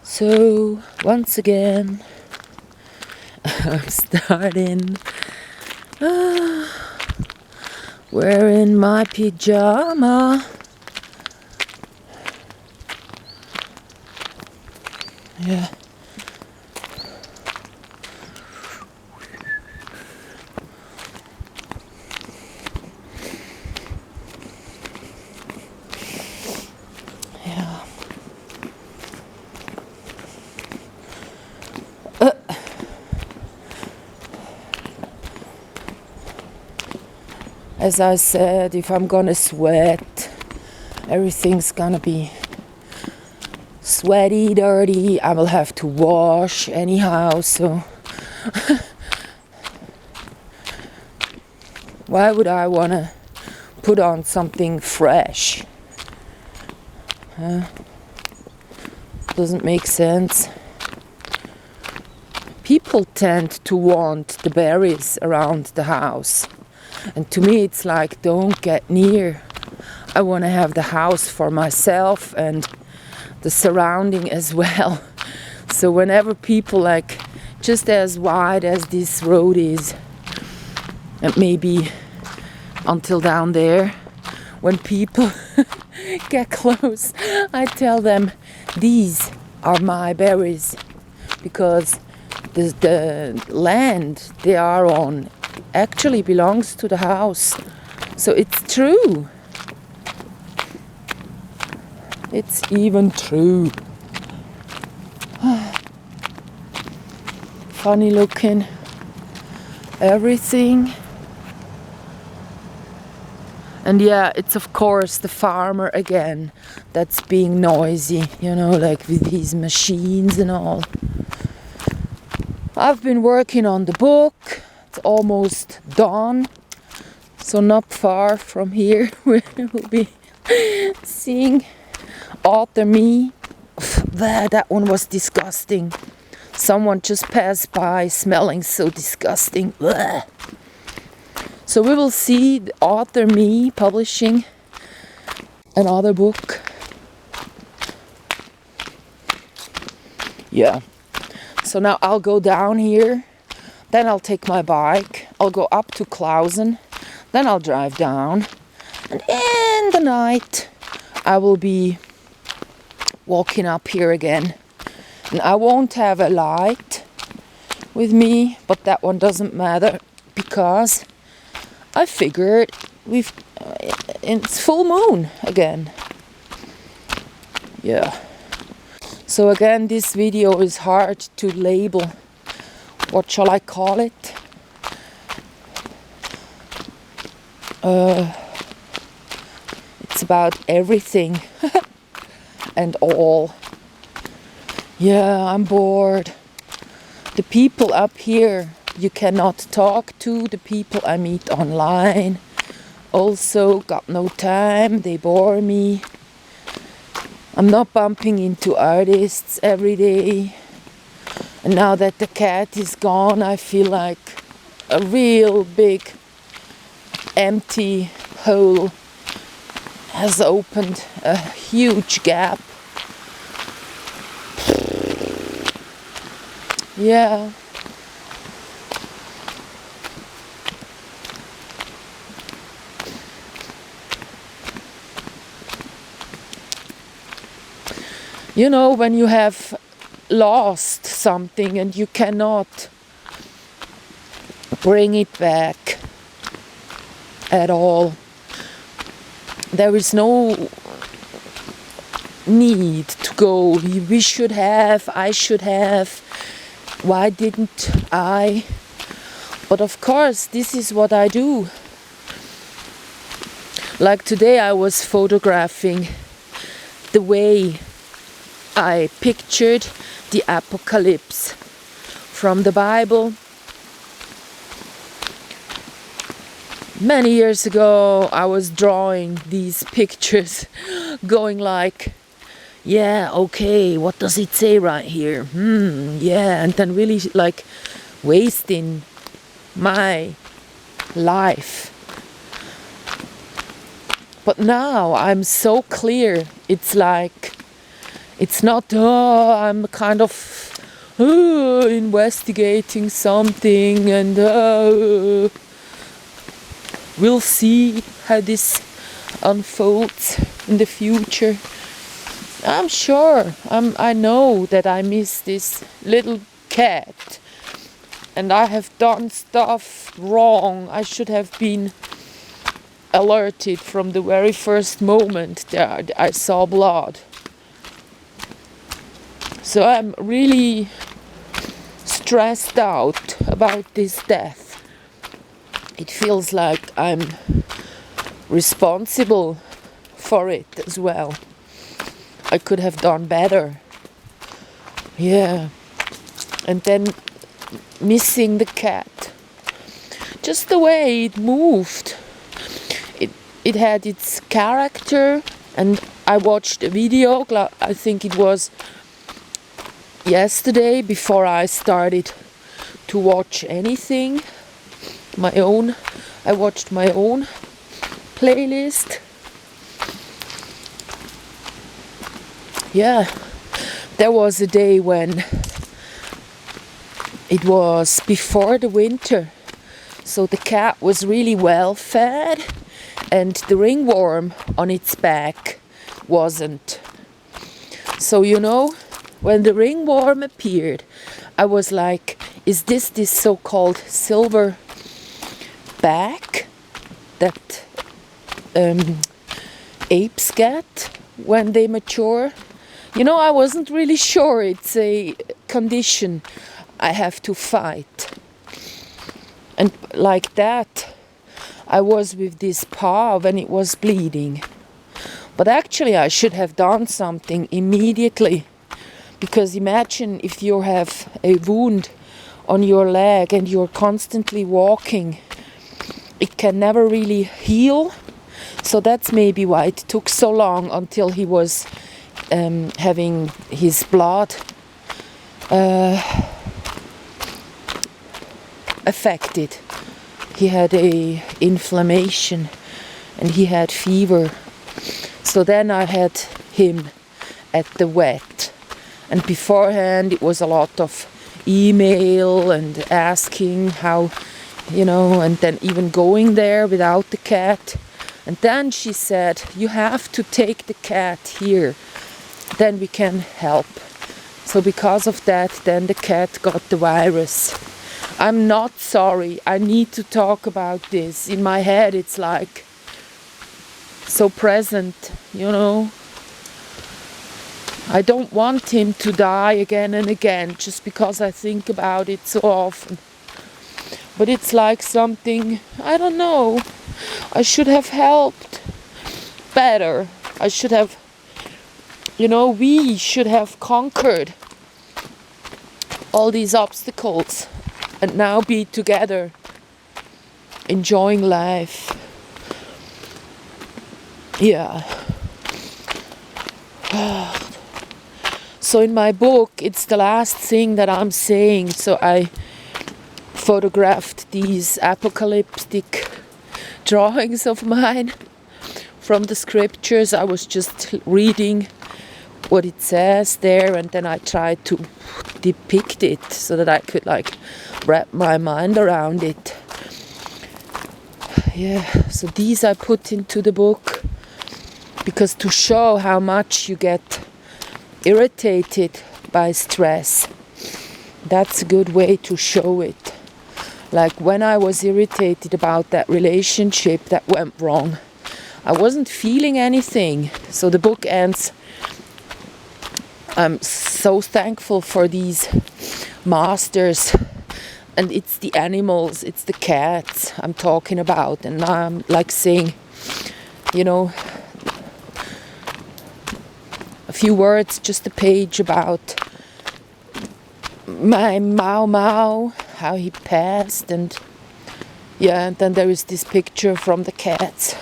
So once again, I'm starting wearing my pajama. Yeah. Yeah. As I said, if I'm gonna sweat, everything's gonna be sweaty, dirty. I will have to wash anyhow, so why would I wanna put on something fresh? Doesn't make sense. People tend to want the berries around the house. And to me it's like, don't get near. I want to have the house for myself and the surrounding as well. So whenever people like, just as wide as this road is, and maybe until down there, when people get close, I tell them, these are my berries. Because the land they are on actually belongs to the house. So it's true. It's even true. Funny looking everything. And yeah, it's of course the farmer again that's being noisy, you know, like with these machines and all. I've been working on the book. It's almost done. So not far from here we will be seeing Author Me. That one was disgusting. Someone just passed by smelling so disgusting. Blech. So we will see the Author Me publishing another book. Yeah. So now I'll go down here, then I'll take my bike, I'll go up to Klausen, then I'll drive down, and in the night I will be walking up here again. And I won't have a light with me, but that one doesn't matter because I figured it's full moon again. Yeah. So again, this video is hard to label. What shall I call it? It's about everything and all. Yeah, I'm bored. The people up here, you cannot talk to. The people I meet online also got no time. They bore me. I'm not bumping into artists every day. And now that the cat is gone, I feel like a real big empty hole has opened, a huge gap. Yeah. You know, when you have lost something and you cannot bring it back at all, there is no need to go, we should have, I should have, why didn't I? But of course, this is what I do. Like today I was photographing the way I pictured the apocalypse from the Bible. Many years ago I was drawing these pictures going like, yeah, okay, what does it say right here? Yeah, and then really like wasting my life. But now I'm so clear, it's like It's not, oh, I'm kind of investigating something and we'll see how this unfolds in the future. I'm sure, I know that I miss this little cat and I have done stuff wrong. I should have been alerted from the very first moment that I saw blood. So I'm really stressed out about this death. It feels like I'm responsible for it as well. I could have done better. Yeah. And then missing the cat. Just the way it moved. It had its character, and I watched a video, I think it was yesterday, before I started to watch anything. I watched my own playlist. Yeah, there was a day when it was before the winter, so the cat was really well fed and the ringworm on its back wasn't. So when the ringworm appeared, I was like, is this so-called silver back that apes get when they mature? I wasn't really sure. It's a condition I have to fight. And like that, I was with this paw when it was bleeding. But actually I should have done something immediately. Because imagine if you have a wound on your leg and you're constantly walking, it can never really heal. So that's maybe why it took so long until he was having his blood affected. He had a inflammation and he had fever. So then I had him at the vet. And beforehand it was a lot of email and asking how, and then even going there without the cat. And then she said, you have to take the cat here, then we can help. So because of that, then the cat got the virus. I'm not sorry, I need to talk about this. In my head it's like so present, I don't want him to die again and again just because I think about it so often. But it's like something, I don't know, I should have helped better. I should have, we should have conquered all these obstacles and now be together, enjoying life. Yeah. So in my book, it's the last thing that I'm saying. So I photographed these apocalyptic drawings of mine from the scriptures. I was just reading what it says there, and then I tried to depict it so that I could wrap my mind around it. Yeah, so these I put into the book because to show how much you get irritated by stress, that's a good way to show it. Like when I was irritated about that relationship that went wrong, I wasn't feeling anything. So the book ends, I'm so thankful for these masters, and it's the animals, it's the cats I'm talking about, and I'm like saying, a few words, just a page about my Mau Mau, how he passed, and then there is this picture from the cats.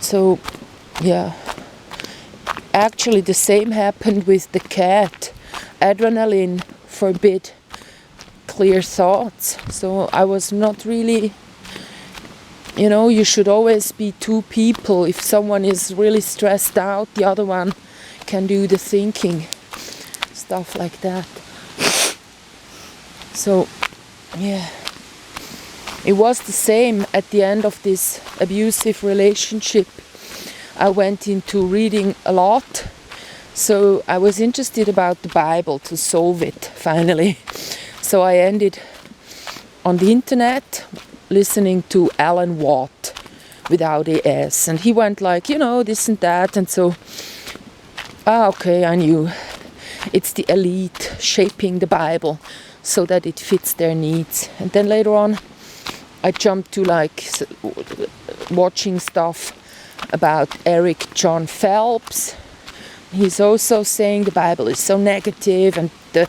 So actually the same happened with the cat. Adrenaline forbid clear thoughts. So I was not really, you should always be two people. If someone is really stressed out, the other one can do the thinking, stuff like that. So, yeah. It was the same at the end of this abusive relationship. I went into reading a lot. So I was interested about the Bible to solve it, finally. So I ended on the internet listening to Alan Watt without a S. And he went like, this and that. And so, okay, I knew. It's the elite shaping the Bible so that it fits their needs. And then later on, I jumped to watching stuff about Eric John Phelps. He's also saying the Bible is so negative and the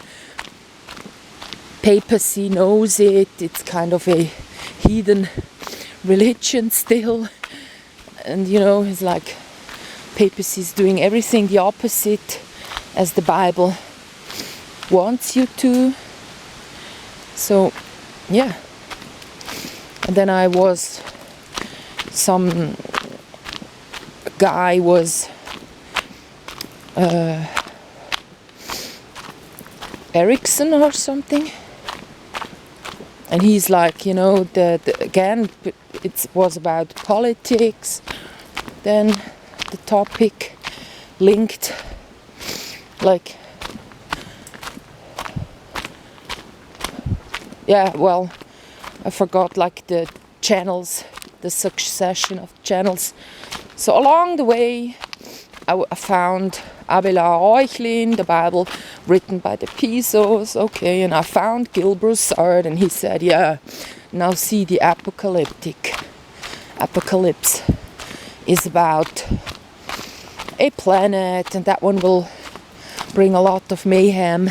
papacy knows it. It's kind of a heathen religion still. And it's like papacy is doing everything the opposite as the Bible wants you to. So, yeah. And then some guy was Erickson or something, and he's like, again, it was about politics. Then the topic linked, like, I forgot like the channels, the succession of channels. So along the way, I found Abelard Reuchlin, the Bible written by the Pisos, okay, and I found Gil Broussard, and he said, now see the apocalypse is about a planet, and that one will bring a lot of mayhem.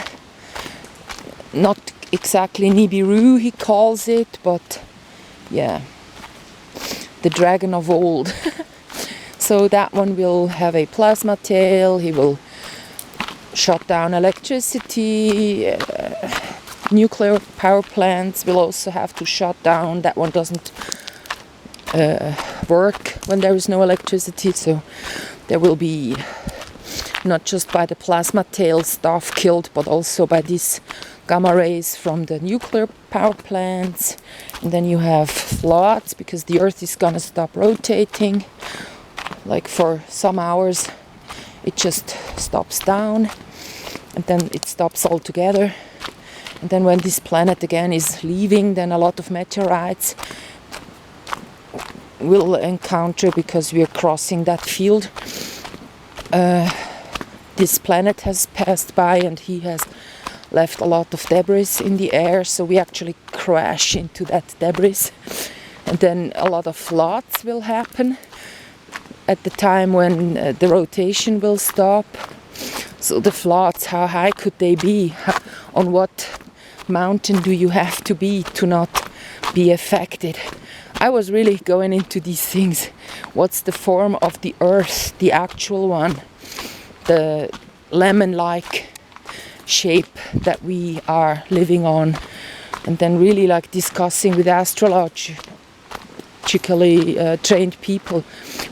Not exactly Nibiru, he calls it, but yeah, the dragon of old. So that one will have a plasma tail, he will shut down electricity, nuclear power plants will also have to shut down. That one doesn't work when there is no electricity, so there will be not just by the plasma tail stuff killed, but also by these gamma rays from the nuclear power plants. And then you have floods because the earth is gonna stop rotating. Like for some hours it just stops down and then it stops altogether. And then when this planet again is leaving, then a lot of meteorites will encounter because we are crossing that field. This planet has passed by and he has left a lot of debris in the air, so we actually crash into that debris, and then a lot of floods will happen at the time when the rotation will stop. So the floods, how high could they be? On what mountain do you have to be to not be affected? I was really going into these things. What's the form of the earth, the actual one, the lemon-like shape that we are living on? And then really like discussing with astrologically trained people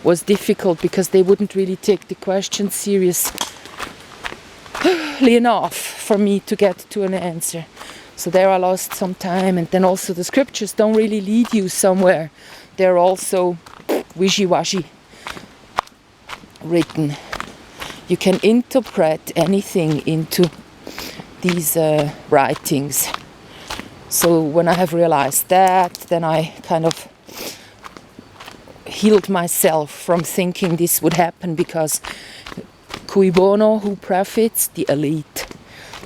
was difficult because they wouldn't really take the question seriously enough for me to get to an answer. So there I lost some time. And then also the scriptures don't really lead you somewhere. They're also wishy-washy written. You can interpret anything into these writings. So when I have realized that, then I kind of healed myself from thinking this would happen, because cui bono, who profits? The elite.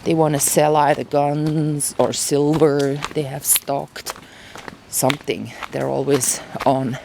They want to sell either guns or silver. They have stocked something. They're always on.